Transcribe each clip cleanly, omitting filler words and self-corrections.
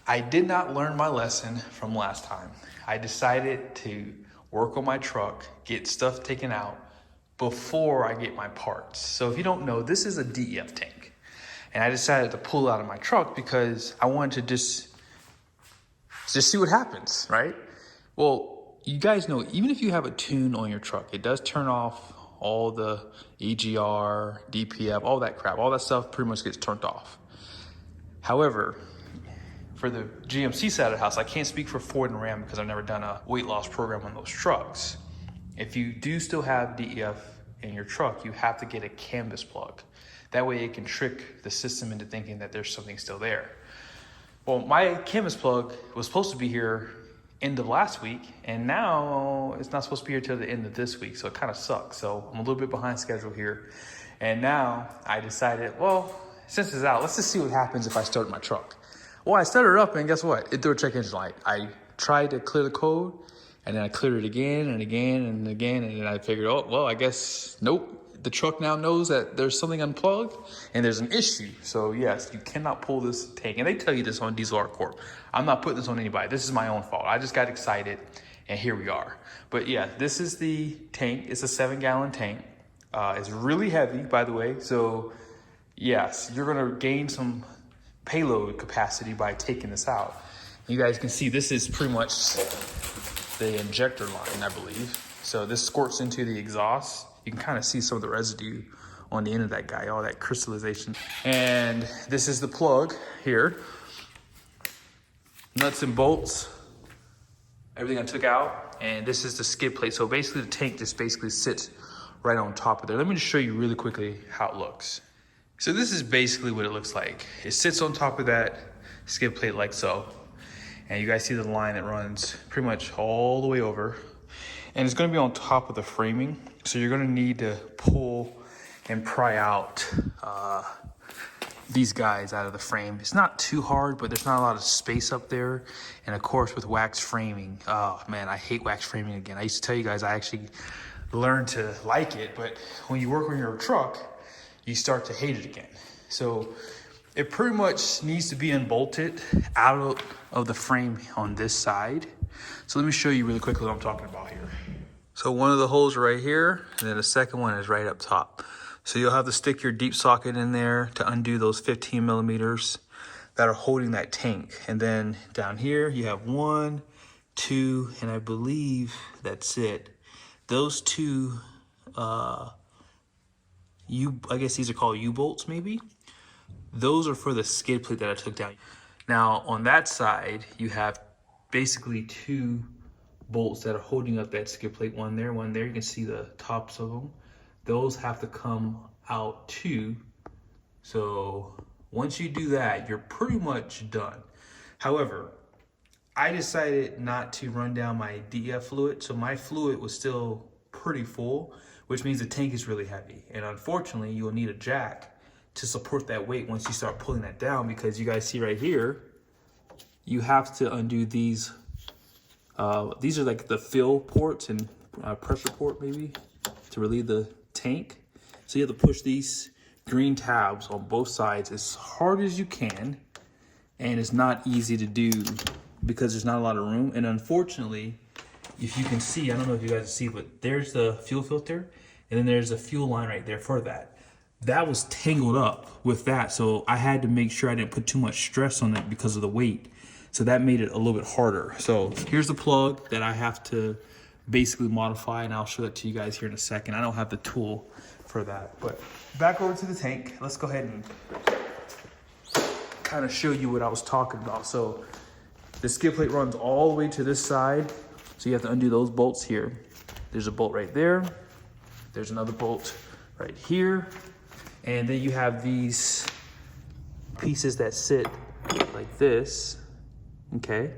I did not learn my lesson from last time. I decided to work on my truck, get stuff taken out before I get my parts. So if you don't know, this is a DEF tank. And I decided to pull it out of my truck because I wanted to just see what happens, right? Well, you guys know, even if you have a tune on your truck, it does turn off all the EGR, DPF, all that crap. All that stuff pretty much gets turned off. However, for the GMC side of the house, I can't speak for Ford and Ram because I've never done a weight loss program on those trucks. If you do still have DEF in your truck, you have to get a canvas plug. That way it can trick the system into thinking that there's something still there. Well, my canvas plug was supposed to be here end of last week, and now it's not supposed to be here till the end of this week, so it kind of sucks. So I'm a little bit behind schedule here. And now I decided, well, since it's out, let's just see what happens if I start my truck. Well, I started it up, and guess what? It threw a check engine light. I tried to clear the code, and then I cleared it again and again and again, and then I figured, oh, well, I guess, nope. The truck now knows that there's something unplugged and there's an issue. So yes, you cannot pull this tank. And they tell you this on DieselR Corp. I'm not putting this on anybody. This is my own fault. I just got excited and here we are. But yeah, this is the tank. It's a 7-gallon tank. It's really heavy, by the way. So yes, you're gonna gain some payload capacity by taking this out. You guys can see this is pretty much the injector line, I believe. So this squirts into the exhaust. You can kind of see some of the residue on the end of that guy, all that crystallization. And this is the plug here. Nuts and bolts, everything I took out. And this is the skid plate. So basically the tank just basically sits right on top of there. Let me just show you really quickly how it looks. So this is basically what it looks like. It sits on top of that skid plate like so. And you guys see the line that runs pretty much all the way over. And it's gonna be on top of the framing. So you're gonna need to pull and pry out these guys out of the frame. It's not too hard, but there's not a lot of space up there. And of course with wax framing, oh man, I hate wax framing again. I used to tell you guys I actually learned to like it, but when you work on your truck, you start to hate it again. So it pretty much needs to be unbolted out of the frame on this side. So let me show you really quickly what I'm talking about here. So one of the holes right here, and then the second one is right up top. So you'll have to stick your deep socket in there to undo those 15 millimeters that are holding that tank. And then down here, you have 1, 2, and I believe that's it. Those two, I guess these are called U-bolts maybe. Those are for the skid plate that I took down. Now on that side, you have basically 2 bolts that are holding up that skid plate, one there. You can see the tops of them. Those have to come out too. So once you do that, you're pretty much done. However, I decided not to run down my DEF fluid. So my fluid was still pretty full, which means the tank is really heavy. And unfortunately, you'll need a jack to support that weight once you start pulling that down, because you guys see right here, you have to undo these. These are like the fill ports and pressure port maybe to relieve the tank. So you have to push these green tabs on both sides as hard as you can. And it's not easy to do because there's not a lot of room. And unfortunately, if you can see, I don't know if you guys can see, but there's the fuel filter and then there's a fuel line right there for that. That was tangled up with that. So I had to make sure I didn't put too much stress on it because of the weight. So that made it a little bit harder. So here's the plug that I have to basically modify, and I'll show that to you guys here in a second. I don't have the tool for that. But back over to the tank. Let's go ahead and kind of show you what I was talking about. So the skid plate runs all the way to this side. So you have to undo those bolts here. There's a bolt right there. There's another bolt right here. And then you have these pieces that sit like this. Okay,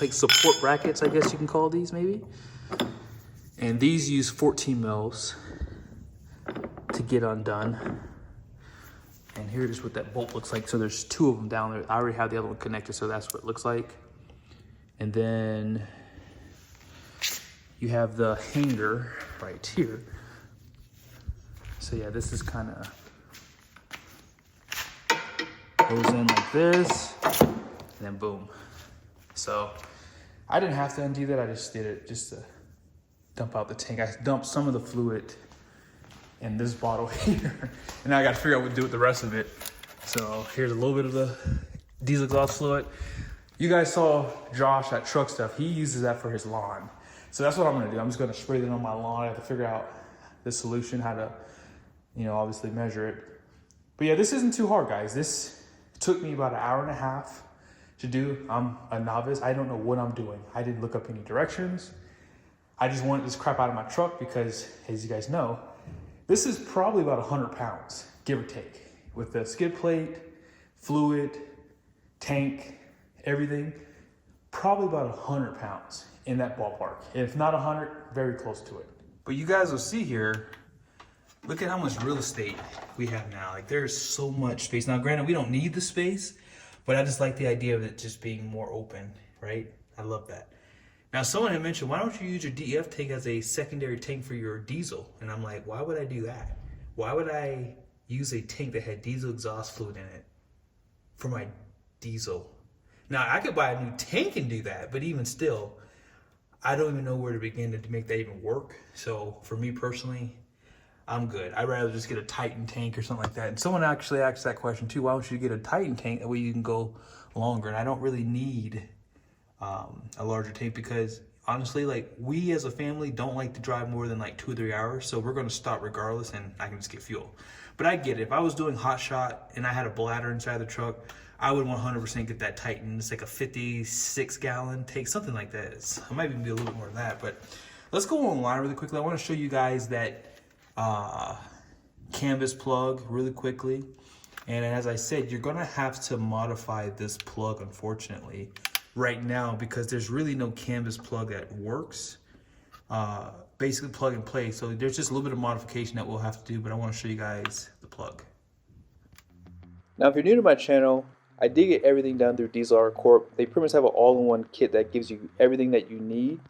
like support brackets, I guess you can call these maybe. And these use 14 mils to get undone. And here's what that bolt looks like. So there's 2 of them down there. I already have the other one connected, so that's what it looks like. And then you have the hanger right here. So yeah, this is kind of goes in like this. and then boom. So I didn't have to undo that. I just did it just to dump out the tank. I dumped some of the fluid in this bottle here, and now I got to figure out what to do with the rest of it. So here's a little bit of the diesel exhaust fluid. You guys saw Josh at Truck Stuff. He uses that for his lawn. So that's what I'm gonna do. I'm just gonna spray that on my lawn. I have to figure out the solution, how to, you know, obviously measure it. But yeah, this isn't too hard, guys. This took me about an hour and a half to do. I'm a novice. I don't know what I'm doing. I didn't look up any directions. I just wanted this crap out of my truck because, as you guys know, this is probably about 100 pounds, give or take, with the skid plate, fluid, tank, everything. Probably about 100 pounds in that ballpark. If not 100, very close to it. But you guys will see here, look at how much real estate we have now. Like, there's so much space. Now, granted, we don't need the space, but I just like the idea of it just being more open, right? I love that. Now, someone had mentioned, why don't you use your DEF tank as a secondary tank for your diesel? And I'm like, why would I do that? Why would I use a tank that had diesel exhaust fluid in it for my diesel? Now, I could buy a new tank and do that, but even still, I don't even know where to begin to make that even work. So for me personally, I'm good. I'd rather just get a Titan tank or something like that. And someone actually asked that question too. Why don't you get a Titan tank? That way you can go longer. And I don't really need a larger tank because honestly, like, we as a family don't like to drive more than like 2 or 3 hours. So we're going to stop regardless and I can just get fuel. But I get it. If I was doing hot shot and I had a bladder inside the truck, I would 100% get that Titan. It's like a 56-gallon tank, something like that. It might even be a little bit more than that. But let's go online really quickly. I want to show you guys that canvas plug really quickly. And as I said, you're going to have to modify this plug, unfortunately, right now because there's really no canvas plug that works. Basically plug and play. So there's just a little bit of modification that we'll have to do, but I want to show you guys the plug. Now, if you're new to my channel, I did get everything done through DieselR Corp. They pretty much have an all-in-one kit that gives you everything that you need.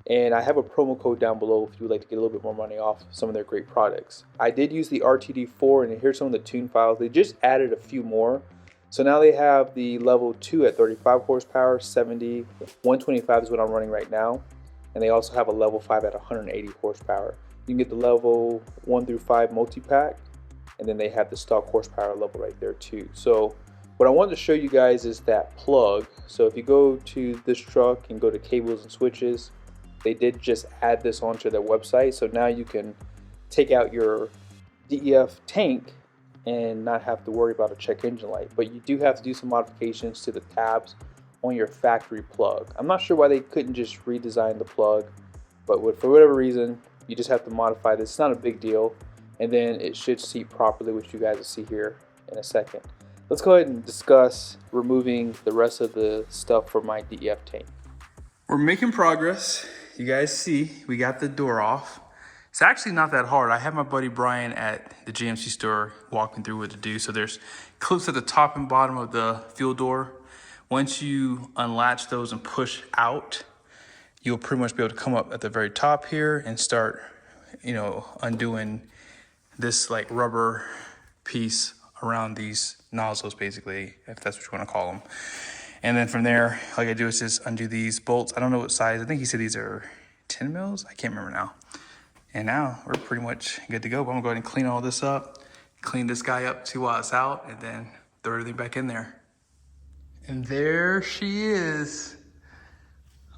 And I have a promo code down below if you would like to get a little bit more money off some of their great products. I did use the RTD4, and here's some of the tune files. They just added a few more. So now they have the level 2 at 35 horsepower, 70, 125 is what I'm running right now. And they also have a level 5 at 180 horsepower. You can get the level 1 through 5 multi-pack, and then they have the stock horsepower level right there too. So what I wanted to show you guys is that plug. So if you go to this truck and go to cables and switches, they did just add this onto their website. So now you can take out your DEF tank and not have to worry about a check engine light. But you do have to do some modifications to the tabs on your factory plug. I'm not sure why they couldn't just redesign the plug, but for whatever reason, you just have to modify this. It's not a big deal. And then it should seat properly, which you guys will see here in a second. Let's go ahead and discuss removing the rest of the stuff from my DEF tank. We're making progress. You guys see, we got the door off. It's actually not that hard. I have my buddy Brian at the GMC store walking through what to do. So there's clips at the top and bottom of the fuel door. Once you unlatch those and push out, you'll pretty much be able to come up at the very top here and start, you know, undoing this like rubber piece around these nozzles, basically, if that's what you want to call them. And then from there, all you gotta do is just undo these bolts. I don't know what size. I think he said these are 10 mils. I can't remember now. And now we're pretty much good to go. But I'm gonna go ahead and clean all this up, clean this guy up, see while it's out, and then throw everything back in there. And there she is,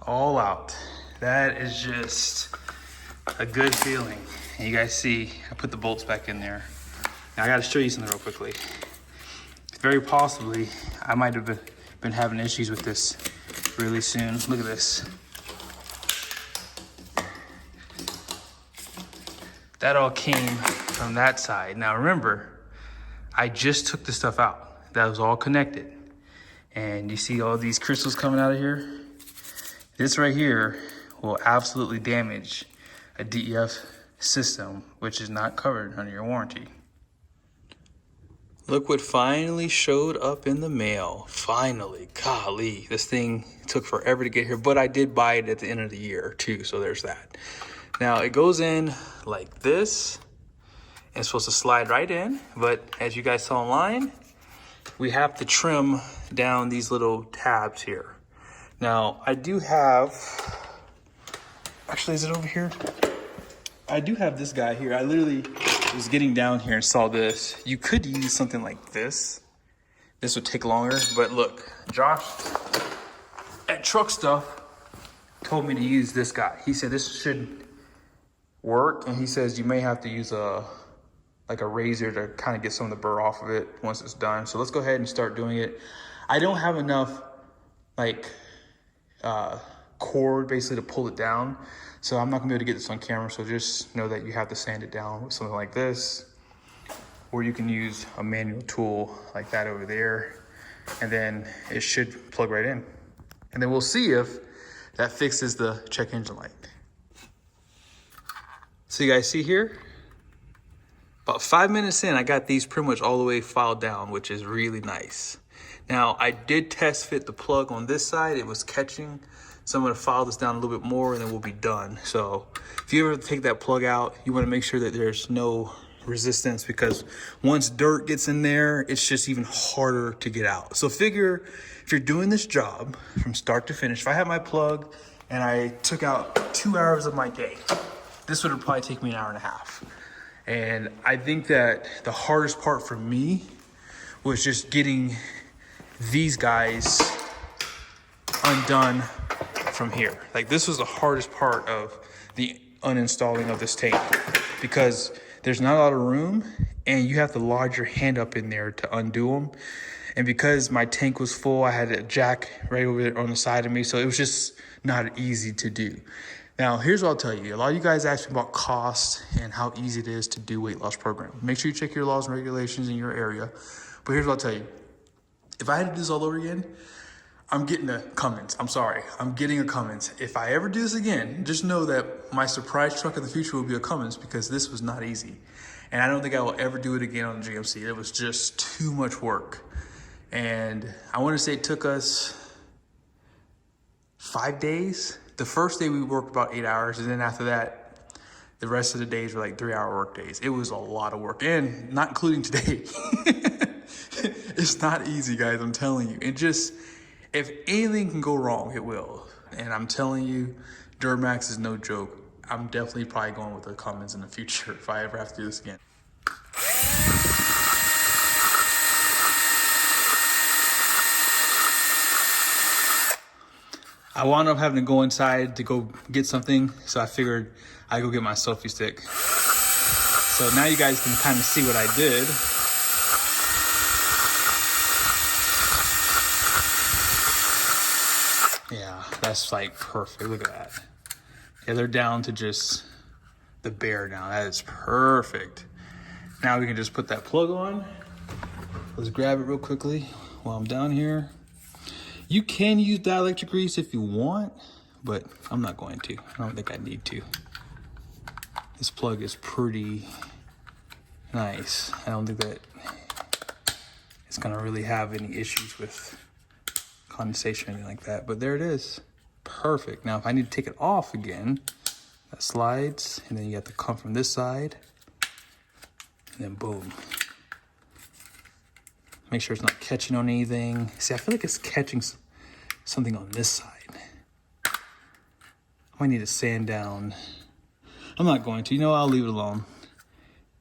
all out. That is just a good feeling. And you guys see, I put the bolts back in there. Now I gotta show you something real quickly. Very possibly, I might have been having issues with this really soon. Look at this. That all came from that side. Now remember, I just took the stuff out. That was all connected. And you see all these crystals coming out of here? This right here will absolutely damage a DEF system, which is not covered under your warranty. Look what finally showed up in the mail. Finally, golly, this thing took forever to get here, but I did buy it at the end of the year too, so there's that. Now it goes in like this, and it's supposed to slide right in, but as you guys saw online, we have to trim down these little tabs here. Now, I do have, actually, is it over here? I do have this guy here. I literally was getting down here and saw this. You could use something like this. This would take longer, but look, Josh at Truck Stuff told me to use this guy. He said this should work, and he says you may have to use a razor to kind of get some of the burr off of it once it's done. So let's go ahead and start doing it. I don't have enough cord basically to pull it down, so I'm not gonna be able to get this on camera. So just know that you have to sand it down with something like this, or you can use a manual tool like that over there, and then it should plug right in. And then we'll see if that fixes the check engine light. So you guys see here, about 5 minutes in, I got these pretty much all the way filed down, which is really nice. Now, I did test fit the plug on this side. It was catching. So I'm gonna file this down a little bit more and then we'll be done. So if you ever take that plug out, you wanna make sure that there's no resistance, because once dirt gets in there, it's just even harder to get out. So figure if you're doing this job from start to finish, if I had my plug and I took out 2 hours of my day, this would probably take me an hour and a half. And I think that the hardest part for me was just getting these guys undone from here. Like, this was the hardest part of the uninstalling of this tank, because there's not a lot of room and you have to lodge your hand up in there to undo them. And because my tank was full, I had a jack right over there on the side of me. So it was just not easy to do. Now, here's what I'll tell you. A lot of you guys ask me about cost and how easy it is to do weight loss program. Make sure you check your laws and regulations in your area. But here's what I'll tell you. If I had to do this all over again, I'm getting a Cummins. I'm sorry, I'm getting a Cummins. If I ever do this again, just know that my surprise truck of the future will be a Cummins, because this was not easy. And I don't think I will ever do it again on the GMC. It was just too much work. And I want to say it took us 5 days. The first day we worked about 8 hours, and then after that, the rest of the days were like 3-hour work days. It was a lot of work, and not including today. It's not easy, guys, I'm telling you. It just, if anything can go wrong, it will. And I'm telling you, Duramax is no joke. I'm definitely probably going with a Cummins in the future if I ever have to do this again. I wound up having to go inside to go get something, so I figured I'd go get my selfie stick. So now you guys can kind of see what I did. Yeah, that's like perfect. Look at that. Yeah, they're down to just the bare now. That is perfect. Now we can just put that plug on. Let's grab it real quickly while I'm down here. You can use dielectric grease if you want, but I'm not going to. I don't think I need to. This plug is pretty nice. I don't think that it's gonna really have any issues with condensation or anything like that, but there it is. Perfect. Now, if I need to take it off again, that slides, and then you have to come from this side, and then boom. Make sure it's not catching on anything. See, I feel like it's catching something on this side. I might need to sand down. I'm not going to. You know, I'll leave it alone.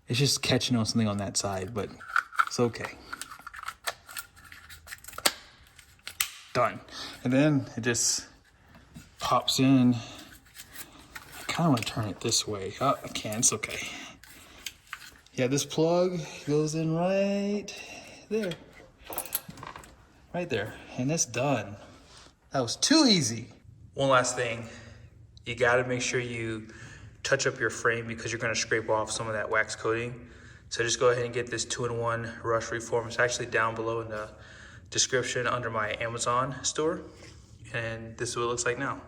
It's just catching on something on that side, but it's okay. Done. And then it just pops in. I kind of want to turn it this way. Oh, I can't. It's okay. Yeah, this plug goes in right there. Right there. And it's done. That was too easy. One last thing. You got to make sure you touch up your frame, because you're going to scrape off some of that wax coating. So just go ahead and get this 2-in-1 Rush Reform. It's actually down below in the description under my Amazon store. And this is what it looks like now.